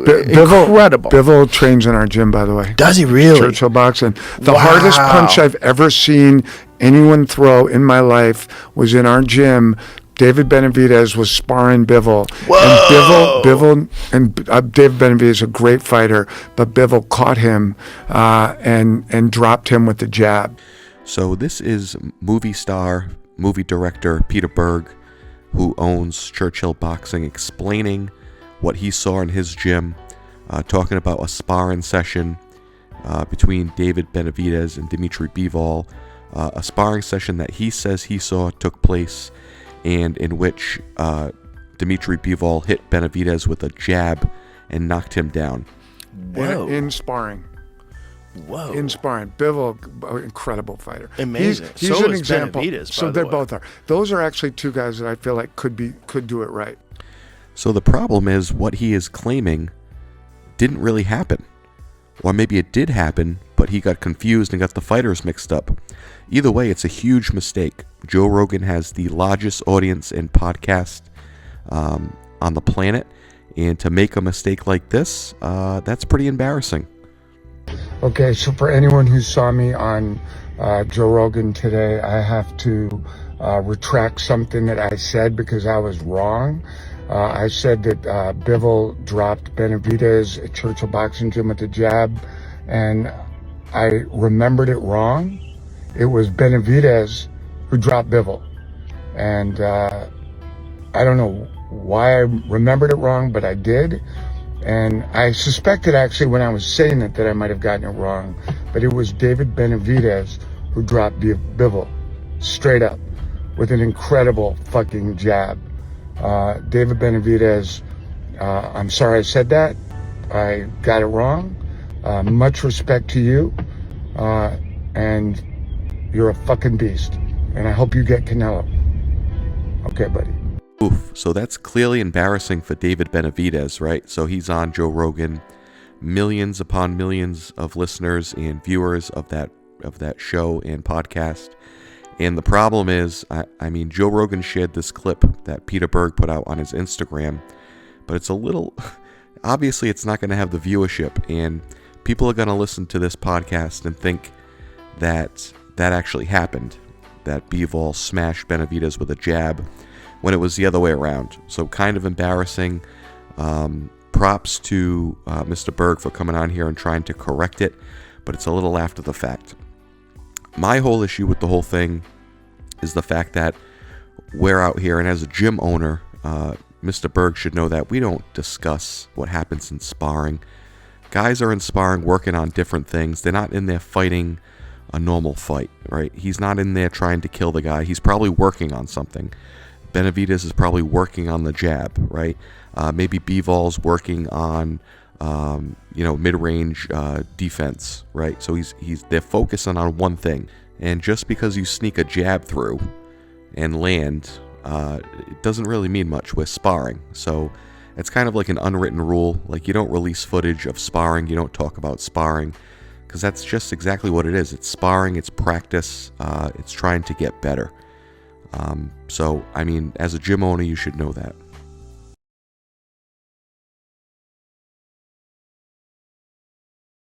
incredible. Bivol trains in our gym, by the way. Does he really? Churchill Boxing. The hardest punch I've ever seen anyone throw in my life was in our gym. David Benavidez was sparring Bivol. Whoa! And Bivol and David Benavidez is a great fighter, but Bivol caught him and dropped him with the jab. So this is movie director Peter Berg, who owns Churchill Boxing, explaining what he saw in his gym, talking about a sparring session between David Benavidez and Dmitry Bivol, a sparring session that he says he saw took place and in which Dmitry Bivol hit Benavidez with a jab and knocked him down. Whoa. In sparring. Whoa. In sparring. Bivol, incredible fighter. Amazing. He's So an is example. Benavidez, So by the they way. both are. Those are actually two guys that I feel like could do it right. So the problem is what he is claiming didn't really happen. Or maybe it did happen, but he got confused and got the fighters mixed up. Either way, it's a huge mistake. Joe Rogan has the largest audience in podcast on the planet, and to make a mistake like this, that's pretty embarrassing. Okay, so for anyone who saw me on Joe Rogan today, I have to retract something that I said because I was wrong. I said that Bivol dropped Benavidez at Churchill Boxing Gym with the jab, and I remembered it wrong. It was Benavidez who dropped Bivol. And I don't know why I remembered it wrong, but I did. And I suspected actually when I was saying it that I might have gotten it wrong, but it was David Benavidez who dropped Bivol straight up with an incredible fucking jab. David Benavidez, I'm sorry I said that. I got it wrong. Much respect to you. And you're a fucking beast. And I hope you get Canelo. Okay, buddy. Oof. So that's clearly embarrassing for David Benavidez, right? So he's on Joe Rogan, millions upon millions of listeners and viewers of that show and podcast. And the problem is, I mean, Joe Rogan shared this clip that Peter Berg put out on his Instagram, but it's a little, obviously it's not going to have the viewership, and people are going to listen to this podcast and think that actually happened, that Bivol smashed Benavidez with a jab, when it was the other way around. So kind of embarrassing. Props to Mr. Berg for coming on here and trying to correct it, but it's a little after the fact. My whole issue with the whole thing is the fact that we're out here, and as a gym owner, Mr. Berg should know that we don't discuss what happens in sparring. Guys are in sparring working on different things. They're not in there fighting a normal fight, right? He's not in there trying to kill the guy. He's probably working on something. Benavidez is probably working on the jab, right? Maybe Bivol's working on mid-range defense, right? So they're focusing on one thing, and just because you sneak a jab through and land, it doesn't really mean much with sparring. So it's kind of like an unwritten rule. Like, you don't release footage of sparring, you don't talk about sparring, because that's just exactly what it is. It's sparring, it's practice, it's trying to get better. So I mean, as a gym owner, you should know that.